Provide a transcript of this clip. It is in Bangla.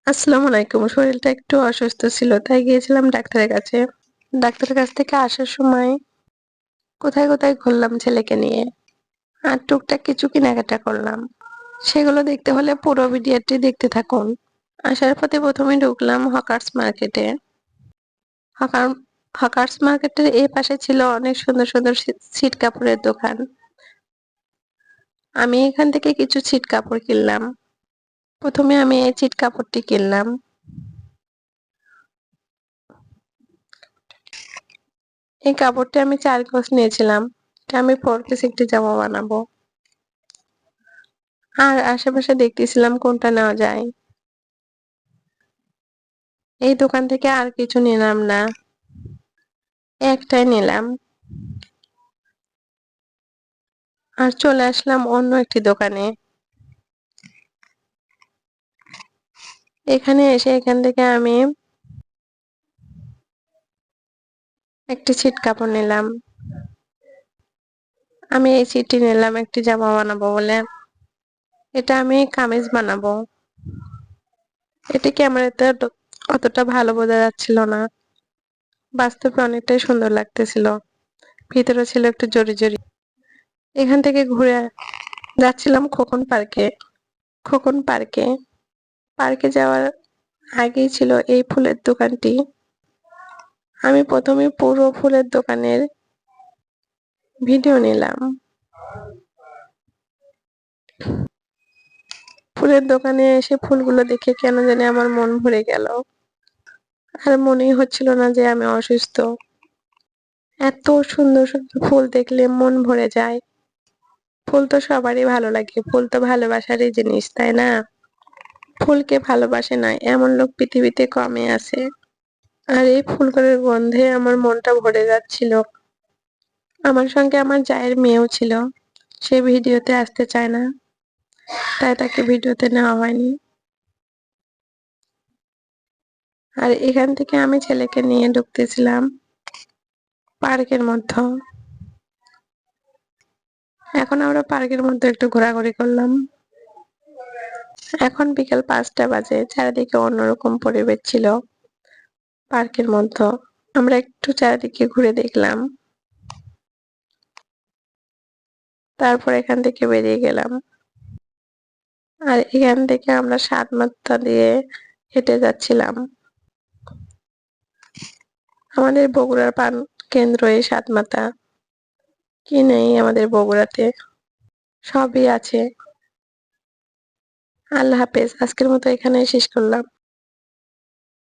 আসসালামু আলাইকুম। শরীরটা একটু অসুস্থ ছিল, তাই গিয়েছিলাম ডাক্তারের কাছে। ডাক্তারের কাছ থেকে আসার সময় কোথায় কোথায় ঘুরলাম ছেলেকে নিয়ে, আর টুকটাক কিছু কেনাকাটা করলাম। সেগুলো দেখতে হলে পুরো ভিডিওটি দেখতে থাকুন। আসার পথে প্রথমে ঢুকলাম হকার্স মার্কেটে। হকার হকার্স মার্কেটের এই পাশে ছিল অনেক সুন্দর সুন্দর ছিট কাপড়ের দোকান। আমি এখান থেকে কিছু ছিট কাপড় কিনলাম। প্রথমে আমি এই ছিট কাপড়টি কিনলাম। এই কাপড়টি আমি 4 গজ নিয়েছিলাম। এটা আমি 4 পিস একটি জামা বানাবো। আর আশেপাশে দেখতেছিলাম কোনটা নেওয়া যায়। এই দোকান থেকে আর কিছু নিলাম না, একটাই নিলাম। আর চলে আসলাম অন্য একটি দোকানে। এখানে এসে এখান থেকে আমি একটি ছিট কাপড় নিলাম। আমি এই ছিটটি নিলাম একটি জামা বানাবো বলে। এটা আমি কামিজ বানাবো। এটা ক্যামেরাতে অতটা ভালো বোঝা যাচ্ছিল না, বাস্তবে অনেকটাই সুন্দর লাগতেছিল। ভিতরে ছিল একটু জরি জরি। এখান থেকে ঘুরে যাচ্ছিলাম খোকন পার্কে। পার্কে যাওয়ার আগেই ছিল এই ফুলের দোকানটি। আমি প্রথমে পুরো ফুলের দোকানের ভিডিও নিলাম। ফুলের দোকানে এসে ফুলগুলো দেখে কেন জানি আমার মন ভরে গেল। আর মনেই হচ্ছিল না যে আমি অসুস্থ। এত সুন্দর সুন্দর ফুল দেখলে মন ভরে যায়। ফুল তো সবারই ভালো লাগে, ফুল তো ভালোবাসারই জিনিস, তাই না? ফুলকে ভালোবাসে না এমন লোক পৃথিবীতে কমই আছে। আর এই ফুলগুলোর গন্ধে আমার মনটা ভরে যাচ্ছিল। আমার সঙ্গে আমার জায়ের মেয়েও ছিল। সে ভিডিওতে আসতে চায় না, তাই তাকে ভিডিওতে নেওয়া হয়নি। আর এখান থেকে আমি ছেলেকে নিয়ে ঢুকতেছিলাম পার্কের মধ্যে। এখন আমরা পার্কের মধ্যে একটু ঘোরাঘুরি করলাম। এখন বিকেল 5টা বাজে, চারিদিকে অন্যরকম পরিবেশ ছিল পার্কের মধ্যে। আমরা একটু চারিদিকে ঘুরে দেখলাম, তারপর এখান থেকে বেরিয়ে গেলাম। আর এখান থেকে আমরা 7 মাথা দিয়ে হেঁটে যাচ্ছিলাম। আমাদের বগুড়ার পান কেন্দ্র এই 7 মাথা। কি নেই আমাদের বগুড়াতে, সবই আছে। আল্লাহ হাফেজ, আজকের মতো এখানেই শেষ করলাম।